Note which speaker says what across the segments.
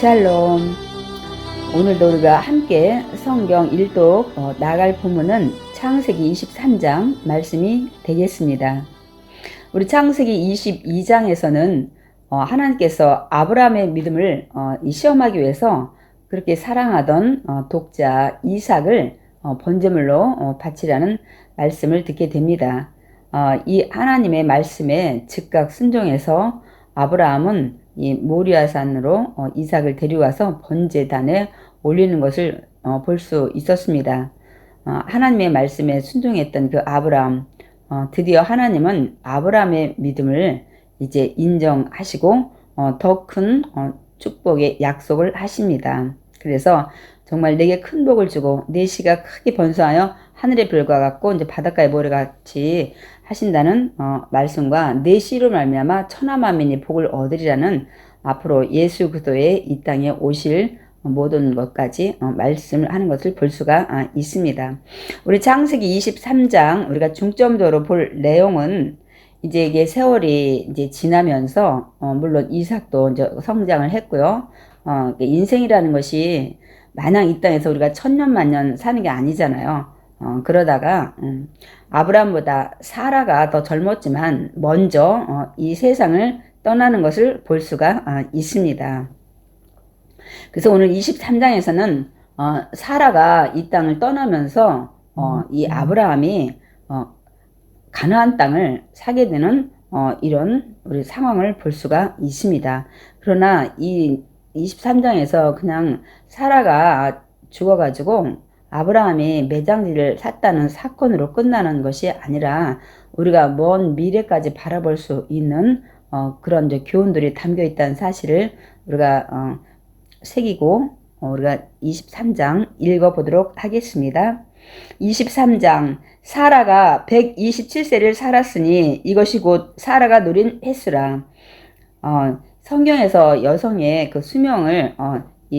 Speaker 1: 샬롬. 오늘도 우리가 함께 성경 일독 나갈 본문은 창세기 23장 말씀이 되겠습니다. 우리 창세기 22장에서는 하나님께서 아브라함의 믿음을 시험하기 위해서 그렇게 사랑하던 독자 이삭을 번제물로 바치라는 말씀을 듣게 됩니다. 이 하나님의 말씀에 즉각 순종해서 아브라함은 이 모리아산으로 이삭을 데려와서 번제단에 올리는 것을 볼 수 있었습니다. 하나님의 말씀에 순종했던 그 아브라함, 드디어 하나님은 아브라함의 믿음을 이제 인정하시고 더 큰 축복의 약속을 하십니다. 그래서 정말 내게 큰 복을 주고 내 씨가 크게 번성하여 하늘의 별과 같고 이제 바닷가의 모래같이 하신다는 말씀과 내 씨로 말미암아 천하 만민이 복을 얻으리라는 앞으로 예수 그리스도의 이 땅에 오실 모든 것까지 말씀을 하는 것을 볼 수가 있습니다. 우리 창세기 23장 우리가 중점적으로 볼 내용은 이제 이게 세월이 이제 지나면서 물론 이삭도 이제 성장을 했고요. 인생이라는 것이 마냥 이 땅에서 우리가 천년 만년 사는 게 아니잖아요. 그러다가 아브라함보다 사라가 더 젊었지만 먼저 이 세상을 떠나는 것을 볼 수가 있습니다. 그래서 오늘 23장에서는 사라가 이 땅을 떠나면서 이 아브라함이 가나안 땅을 사게 되는 이런 우리 상황을 볼 수가 있습니다. 그러나 이 23장에서 그냥 사라가 죽어가지고 아브라함이 매장지를 샀다는 사건으로 끝나는 것이 아니라 우리가 먼 미래까지 바라볼 수 있는 그런 이제 교훈들이 담겨 있다는 사실을 우리가 새기고 우리가 23장 읽어보도록 하겠습니다. 23장 사라가 127세를 살았으니 이것이 곧 사라가 누린 횟수라. 성경에서 여성의 그 수명을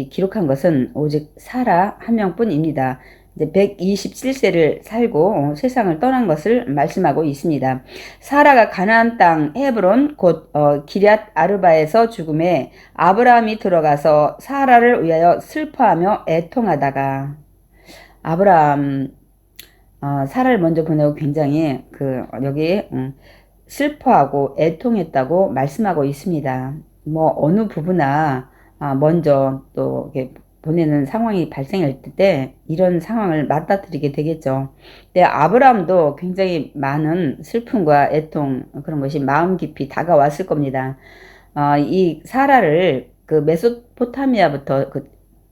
Speaker 1: 기록한 것은 오직 사라 한 명뿐입니다. 이제 127세를 살고 세상을 떠난 것을 말씀하고 있습니다. 사라가 가나안 땅 헤브론 곧 기럇 아르바에서 죽음에 아브라함이 들어가서 사라를 위하여 슬퍼하며 애통하다가 아브라함 사라를 먼저 보내고 굉장히 여기 슬퍼하고 애통했다고 말씀하고 있습니다. 뭐 어느 부부나 먼저 또 이렇게 보내는 상황이 발생할 때 이런 상황을 맞닥뜨리게 되겠죠. 근데 아브라함도 굉장히 많은 슬픔과 애통 그런 것이 마음 깊이 다가왔을 겁니다. 이 사라를 그 메소포타미아부터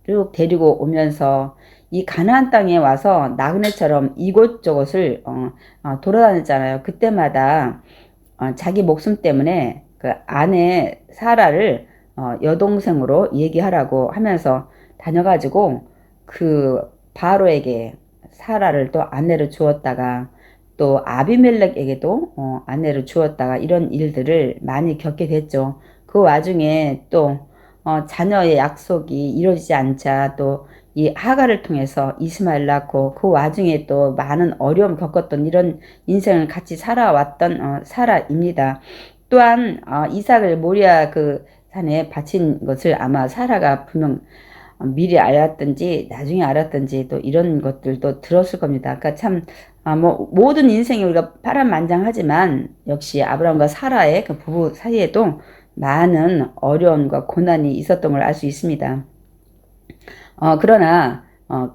Speaker 1: 쭉 데리고 오면서 이 가나안 땅에 와서 나그네처럼 이곳저곳을 돌아다녔잖아요. 그때마다 자기 목숨 때문에 그 아내 사라를 여동생으로 얘기하라고 하면서 다녀가지고 그 바로에게 사라를 또 아내로 주었다가 또 아비멜렉에게도 아내를 주었다가 이런 일들을 많이 겪게 됐죠. 그 와중에 또 자녀의 약속이 이루어지지 않자 또 이 하가를 통해서 이스마엘 낳고 그 와중에 또 많은 어려움 겪었던 이런 인생을 같이 살아왔던 사라입니다. 또한 이삭을 모리아 그 산에 바친 것을 아마 사라가 분명 미리 알았든지 나중에 알았든지 또 이런 것들도 들었을 겁니다. 그러니까 참 뭐 모든 인생이 우리가 파란만장하지만 역시 아브라함과 사라의 그 부부 사이에도 많은 어려움과 고난이 있었던 걸 알 수 있습니다. 그러나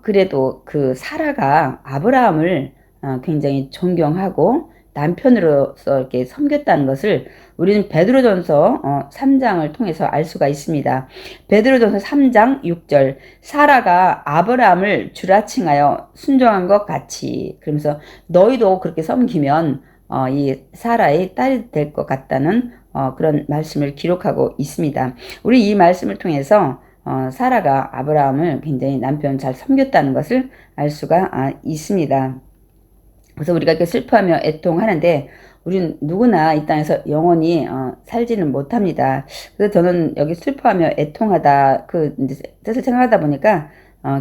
Speaker 1: 그래도 그 사라가 아브라함을 굉장히 존경하고 남편으로서 이렇게 섬겼다는 것을 우리는 베드로전서 3장을 통해서 알 수가 있습니다. 베드로전서 3장 6절 사라가 아브라함을 주라 칭하여 순종한 것 같이 그러면서 너희도 그렇게 섬기면 이 사라의 딸이 될 것 같다는 그런 말씀을 기록하고 있습니다. 우리 이 말씀을 통해서 사라가 아브라함을 굉장히 남편 잘 섬겼다는 것을 알 수가 있습니다. 그래서 우리가 이렇게 슬퍼하며 애통하는데 우리는 누구나 이 땅에서 영원히 살지는 못합니다. 그래서 저는 여기 슬퍼하며 애통하다 그 뜻을 생각하다 보니까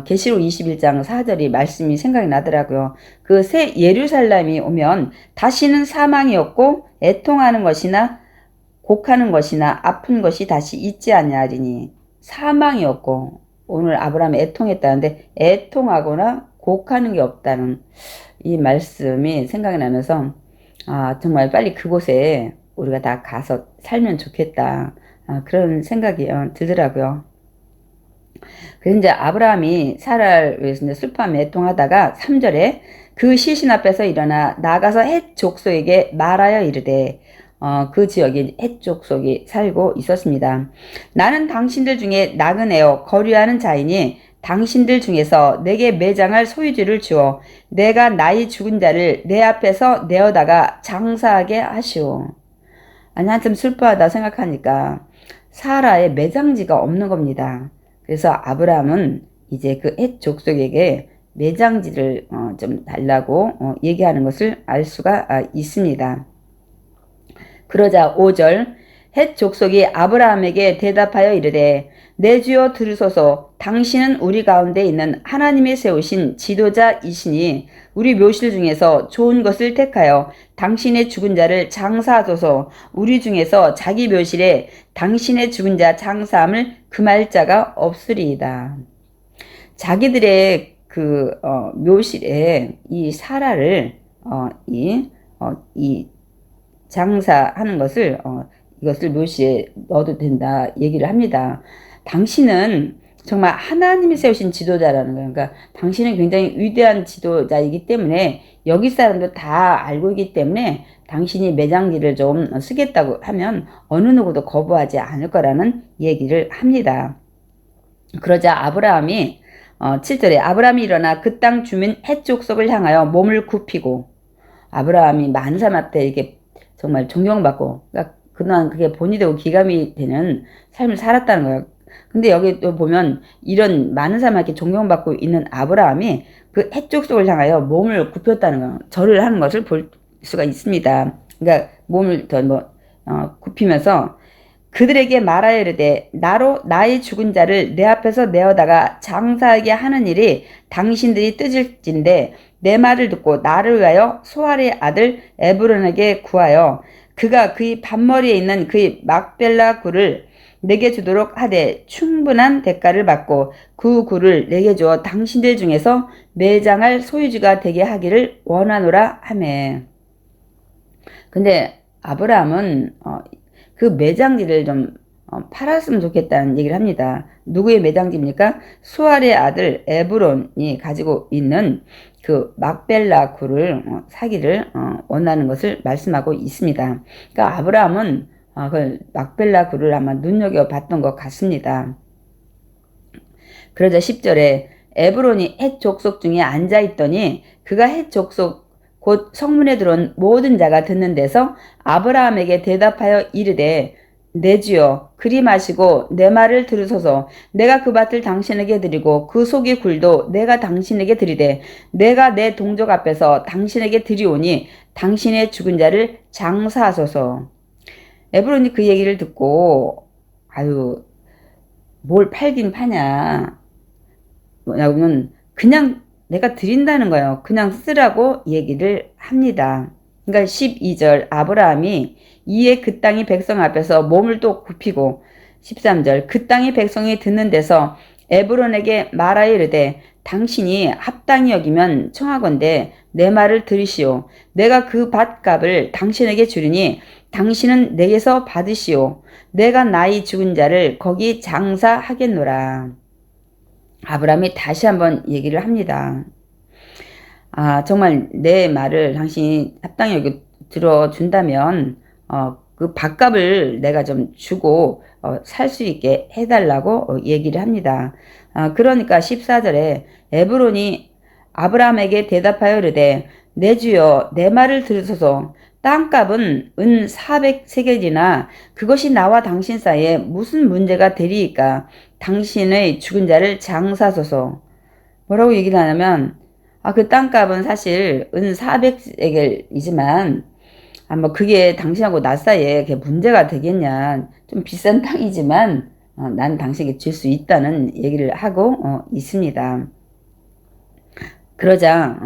Speaker 1: 계시록 21장 4절이 말씀이 생각이 나더라고요. 그 새 예루살렘이 오면 다시는 사망이 없고 애통하는 것이나 곡하는 것이나 아픈 것이 다시 있지 아니하리니 사망이었고 오늘 아브라함이 애통했다는데 애통하거나 곡하는 게 없다는 이 말씀이 생각이 나면서 정말 빨리 그곳에 우리가 다 가서 살면 좋겠다. 그런 생각이 들더라고요. 그래서 이제 아브라함이 사라를 위해서 이제 슬퍼하며 애통하다가 3절에 그 시신 앞에서 일어나 나가서 헷 족속에게 말하여 이르되 그 지역에 헷 족속이 살고 있었습니다. 나는 당신들 중에 나그네요 거류하는 자이니 당신들 중에서 내게 매장할 소유주를 주어 내가 나이 죽은 자를 내 앞에서 내어다가 장사하게 하시오. 아니 한참 슬퍼하다 생각하니까 사라의 매장지가 없는 겁니다. 그래서 아브라함은 이제 그 헷 족속에게 매장지를 좀 달라고 얘기하는 것을 알 수가 있습니다. 그러자 5절 헷 족속이 아브라함에게 대답하여 이르되 내 주여 들으소서 당신은 우리 가운데 있는 하나님이 세우신 지도자이시니 우리 묘실 중에서 좋은 것을 택하여 당신의 죽은 자를 장사하소서. 우리 중에서 자기 묘실에 당신의 죽은 자 장사함을 금할 자가 없으리이다. 자기들의 그 묘실에 이 사라를 이 장사하는 것을 이것을 묘실에 넣어도 된다 얘기를 합니다. 당신은 정말 하나님이 세우신 지도자라는 거예요. 그러니까 당신은 굉장히 위대한 지도자이기 때문에 여기 사람도 다 알고 있기 때문에 당신이 매장지를 좀 쓰겠다고 하면 어느 누구도 거부하지 않을 거라는 얘기를 합니다. 그러자 아브라함이 7절에 아브라함이 일어나 그 땅 주민 헷 족속을 향하여 몸을 굽히고 아브라함이 많은 사람한테 이렇게 정말 존경받고 그러니까 그동안 그게 본이 되고 기감이 되는 삶을 살았다는 거예요. 근데 여기 또 보면 이런 많은 사람에게 존경받고 있는 아브라함이 그 헷 족속을 향하여 몸을 굽혔다는 거예요. 절을 하는 것을 볼 수가 있습니다. 그러니까 몸을 더 굽히면서 그들에게 말하여 이르되 나로 나의 죽은 자를 내 앞에서 내어다가 장사하게 하는 일이 당신들이 뜻일진데 내 말을 듣고 나를 위하여 소알의 아들 에브론에게 구하여 그가 그의 밭머리에 있는 그의 막벨라 굴을 내게 주도록 하되 충분한 대가를 받고 그 굴을 내게 주어 당신들 중에서 매장할 소유주가 되게 하기를 원하노라 하매. 근데 아브라함은 그 매장지를 좀 팔았으면 좋겠다는 얘기를 합니다. 누구의 매장지입니까? 수알의 아들 에브론이 가지고 있는 그 막벨라 굴을 사기를 원하는 것을 말씀하고 있습니다. 그러니까 아브라함은 그 막벨라 굴을 아마 눈여겨봤던 것 같습니다. 그러자 10절에 에브론이 헷 족속 중에 앉아있더니 그가 헷 족속 곧 성문에 들어온 모든 자가 듣는 데서 아브라함에게 대답하여 이르되 내 주여 그리 마시고 내 말을 들으소서. 내가 그 밭을 당신에게 드리고 그 속의 굴도 내가 당신에게 드리되 내가 내 동족 앞에서 당신에게 드리오니 당신의 죽은 자를 장사하소서. 에브론이 그 얘기를 듣고 아유 뭘 팔긴 파냐. 뭐냐면 그냥 내가 드린다는 거예요. 그냥 쓰라고 얘기를 합니다. 그러니까 12절 아브라함이 이에 그 땅이 백성 앞에서 몸을 또 굽히고 13절 그 땅이 백성이 듣는 데서 에브론에게 말하여 이르되 당신이 합당히 여기면 청하건대 내 말을 들으시오. 내가 그 밭값을 당신에게 주리니 당신은 내게서 받으시오. 내가 나이 죽은 자를 거기 장사하겠노라. 아브라함이 다시 한번 얘기를 합니다. 정말 내 말을 당신이 합당히 여기 들어준다면 그 밭값을 내가 좀 주고 살 수 있게 해달라고 얘기를 합니다. 그러니까 14절에 에브론이 아브라함에게 대답하여 이르되 내 주여 내 말을 들으소서. 땅값은 은 400세겔이나 그것이 나와 당신 사이에 무슨 문제가 되리이까. 당신의 죽은 자를 장사소서. 뭐라고 얘기를 하냐면 그 땅값은 사실 은 400세겔이지만 뭐 그게 당신하고 나 사이에 그게 문제가 되겠냐. 좀 비싼 땅이지만 난 당신에게 줄 수 있다는 얘기를 하고 있습니다. 그러자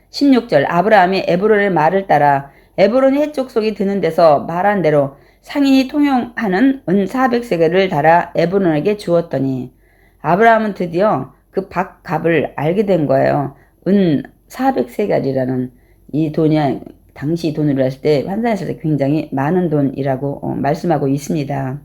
Speaker 1: 16절 아브라함이 에브론의 말을 따라 에브론이 헷 족속이 드는 데서 말한 대로 상인이 통용하는 은 400세겔을 달아 에브론에게 주었더니 아브라함은 드디어 그 값을 알게 된 거예요. 은 400세겔이라는 이 돈이 당시 돈으로 했을 때 환산했을 때 굉장히 많은 돈이라고 말씀하고 있습니다.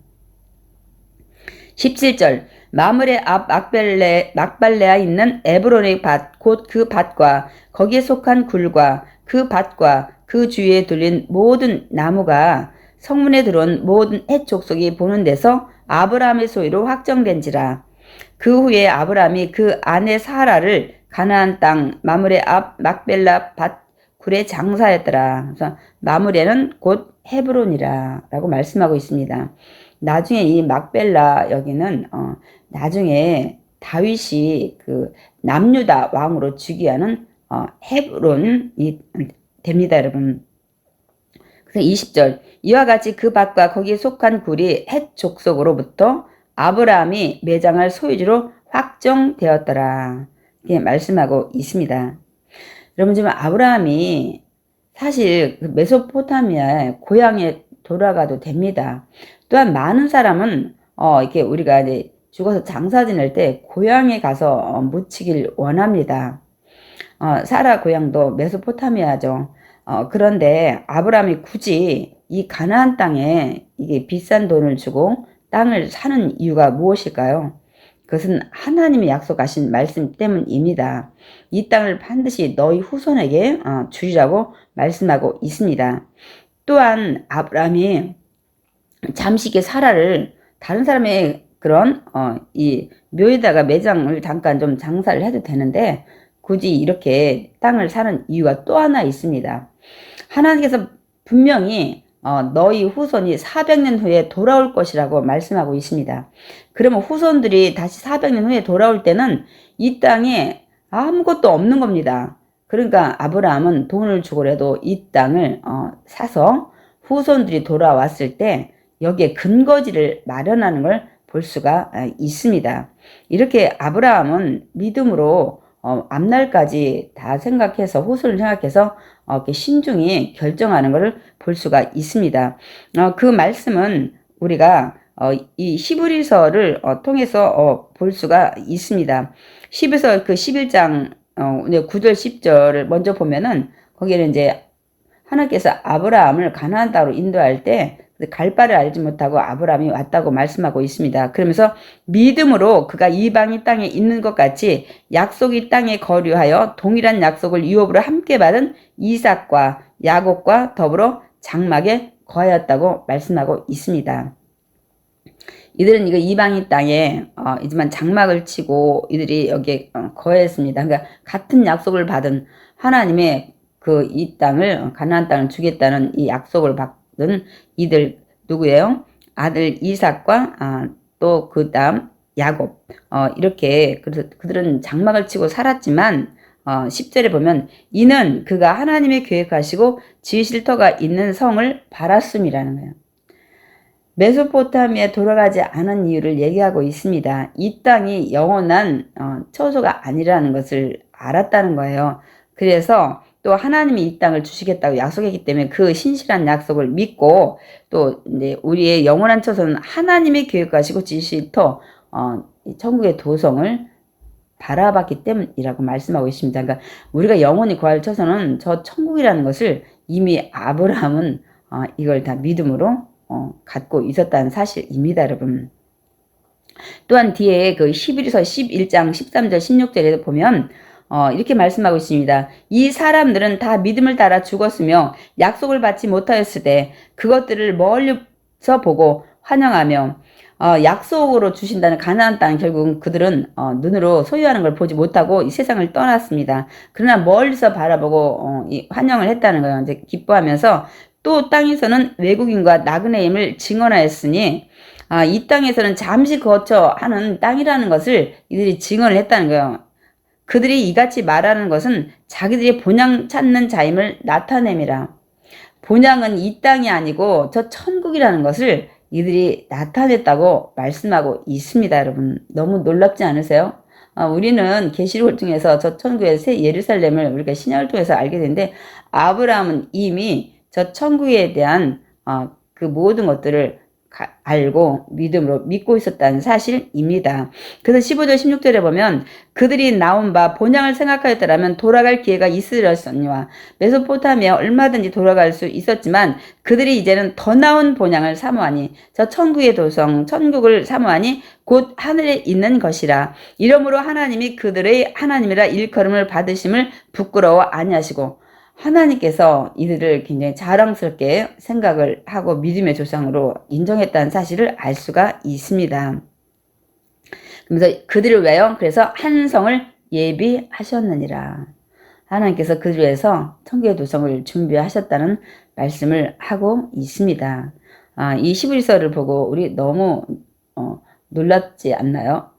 Speaker 1: 17절 마므레 앞 막발레에 있는 에브론의 밭 곧 그 밭과 거기에 속한 굴과 그 밭과 그 주위에 둘린 모든 나무가 성문에 들어온 모든 헷 족속이 보는 데서 아브라함의 소유로 확정된지라. 그 후에 아브라함이 그 아내 사라를 가나안 땅 마므레 앞 막벨라 밭 굴에 장사했더라. 그래서 마므레는 곧 헤브론이라 라고 말씀하고 있습니다. 나중에 이 막벨라 여기는 나중에 다윗이 그 남유다 왕으로 즉위하는 헤브론이 됩니다, 여러분. 그래서 20절 이와 같이 그 밭과 거기에 속한 굴이 헷 족속으로부터 아브라함이 매장할 소유주로 확정되었더라. 이렇게 말씀하고 있습니다. 여러분 지금 아브라함이 사실 그 메소포타미아의 고향에 돌아가도 됩니다. 또한 많은 사람은 이렇게 우리가 이제 죽어서 장사 지낼 때 고향에 가서 묻히길 원합니다. 사라 고향도 메소포타미아죠. 그런데 아브라함이 굳이 이 가나안 땅에 이게 비싼 돈을 주고 땅을 사는 이유가 무엇일까요? 그것은 하나님이 약속하신 말씀 때문입니다. 이 땅을 반드시 너희 후손에게 주리라고 말씀하고 있습니다. 또한 아브라함이 잠시 사라를 다른 사람의 그런 이 묘에다가 매장을 잠깐 좀 장사를 해도 되는데 굳이 이렇게 땅을 사는 이유가 또 하나 있습니다. 하나님께서 분명히 너희 후손이 400년 후에 돌아올 것이라고 말씀하고 있습니다. 그러면 후손들이 다시 400년 후에 돌아올 때는 이 땅에 아무것도 없는 겁니다. 그러니까 아브라함은 돈을 주고라도 이 땅을 사서 후손들이 돌아왔을 때 여기에 근거지를 마련하는 걸 볼 수가 있습니다. 이렇게 아브라함은 믿음으로 앞날까지 다 생각해서 후손을 생각해서 이렇게 신중히 결정하는 것을 볼 수가 있습니다. 그 말씀은 우리가 이 히브리서를 통해서 볼 수가 있습니다. 10에서 그 11장 9절 10절을 먼저 보면은 거기에는 이제 하나님께서 아브라함을 가나안 땅으로 인도할 때 갈 바를 알지 못하고 아브라함이 왔다고 말씀하고 있습니다. 그러면서 믿음으로 그가 이방인 땅에 있는 것 같이 약속의 땅에 거류하여 동일한 약속을 유업으로 함께 받은 이삭과 야곱과 더불어 장막에 거하였다고 말씀하고 있습니다. 이들은 이거 이방인 땅에 이지만 장막을 치고 이들이 여기에 거했습니다. 그러니까 같은 약속을 받은 하나님의 그 이 땅을 가나안 땅을 주겠다는 이 약속을 받은 이들 누구예요? 아들 이삭과 또 그다음 야곱 이렇게 그래서 그들은 장막을 치고 살았지만 10절에 보면 이는 그가 하나님의 계획하시고 지으실 터가 있는 성을 바랐음이라는 거예요. 메소포타미아에 돌아가지 않은 이유를 얘기하고 있습니다. 이 땅이 영원한 처소가 아니라는 것을 알았다는 거예요. 그래서 또 하나님이 이 땅을 주시겠다고 약속했기 때문에 그 신실한 약속을 믿고 또 이제 우리의 영원한 처소는 하나님의 계획하시고 지으실 터 천국의 도성을 바라봤기 때문이라고 말씀하고 있습니다. 그러니까 우리가 영원히 구할 처소는 저 천국이라는 것을 이미 아브라함은 이걸 다 믿음으로 갖고 있었다는 사실입니다, 여러분. 또한 뒤에 그 히브리서 11장 13절 16절에도 보면 이렇게 말씀하고 있습니다. 이 사람들은 다 믿음을 따라 죽었으며 약속을 받지 못하였을 때 그것들을 멀리서 보고 환영하며 약속으로 주신다는 가나안 땅 결국은 그들은 눈으로 소유하는 걸 보지 못하고 이 세상을 떠났습니다. 그러나 멀리서 바라보고 환영을 했다는 거예요. 이제 기뻐하면서 또 땅에서는 외국인과 나그네임을 증언하였으니 이 땅에서는 잠시 거처 하는 땅이라는 것을 이들이 증언을 했다는 거예요. 그들이 이같이 말하는 것은 자기들이 본향 찾는 자임을 나타냄이라. 본향은 이 땅이 아니고 저 천국이라는 것을 이들이 나타냈다고 말씀하고 있습니다. 여러분 너무 놀랍지 않으세요? 우리는 계시록을 통해서 저 천국의 새 예루살렘을 우리가 신약을 통해서 알게 되는데 아브라함은 이미 저 천국에 대한 그 모든 것들을 알고 믿음으로 믿고 있었다는 사실입니다. 그래서 15절 16절에 보면 그들이 나온 바 본향을 생각하였더라면 돌아갈 기회가 있으렸으니와 메소포타미아 얼마든지 돌아갈 수 있었지만 그들이 이제는 더 나은 본향을 사모하니 저 천국의 도성 천국을 사모하니 곧 하늘에 있는 것이라. 이러므로 하나님이 그들의 하나님이라 일컬음을 받으심을 부끄러워 아니하시고 하나님께서 이들을 굉장히 자랑스럽게 생각을 하고 믿음의 조상으로 인정했다는 사실을 알 수가 있습니다. 그래서 그들을 왜요? 그래서 한 성을 예비하셨느니라. 하나님께서 그들 위해서 천국의 도성을 준비하셨다는 말씀을 하고 있습니다. 이 히브리서를 보고 우리 너무 놀랍지 않나요?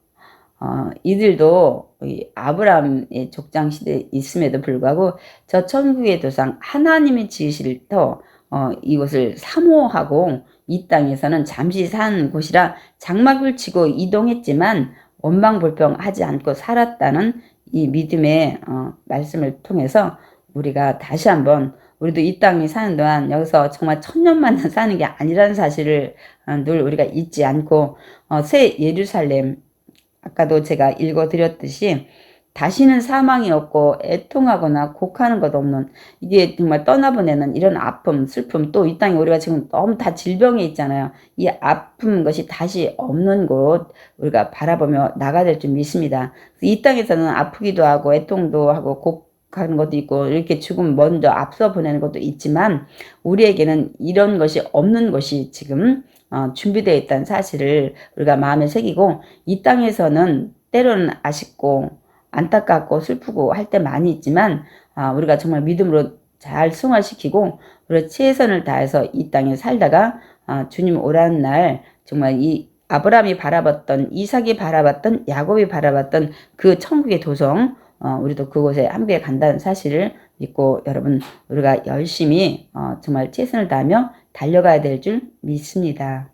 Speaker 1: 이들도 아브라함의 족장 시대에 있음에도 불구하고 저 천국의 도상 하나님이 지으실 터 이곳을 사모하고 이 땅에서는 잠시 산 곳이라 장막을 치고 이동했지만 원망불평하지 않고 살았다는 이 믿음의 말씀을 통해서 우리가 다시 한번 우리도 이 땅에 사는 동안 여기서 정말 천년만년 사는 게 아니라는 사실을 늘 우리가 잊지 않고 새 예루살렘 아까도 제가 읽어드렸듯이 다시는 사망이 없고 애통하거나 곡하는 것 없는 이게 정말 떠나보내는 이런 아픔, 슬픔 또 이 땅에 우리가 지금 너무 다 질병에 있잖아요. 이 아픈 것이 다시 없는 곳 우리가 바라보며 나가야 될 줄 믿습니다. 이 땅에서는 아프기도 하고 애통도 하고 곡하는 것도 있고 이렇게 죽음 먼저 앞서 보내는 것도 있지만 우리에게는 이런 것이 없는 것이 지금 준비되어 있다는 사실을 우리가 마음에 새기고 이 땅에서는 때로는 아쉽고 안타깝고 슬프고 할 때 많이 있지만 우리가 정말 믿음으로 잘 승화시키고 우리가 최선을 다해서 이 땅에 살다가 주님 오라는 날 정말 이 아브라함이 바라봤던 이삭이 바라봤던 야곱이 바라봤던 그 천국의 도성 우리도 그곳에 함께 간다는 사실을 믿고 여러분 우리가 열심히 정말 최선을 다하며 달려가야 될 줄 믿습니다.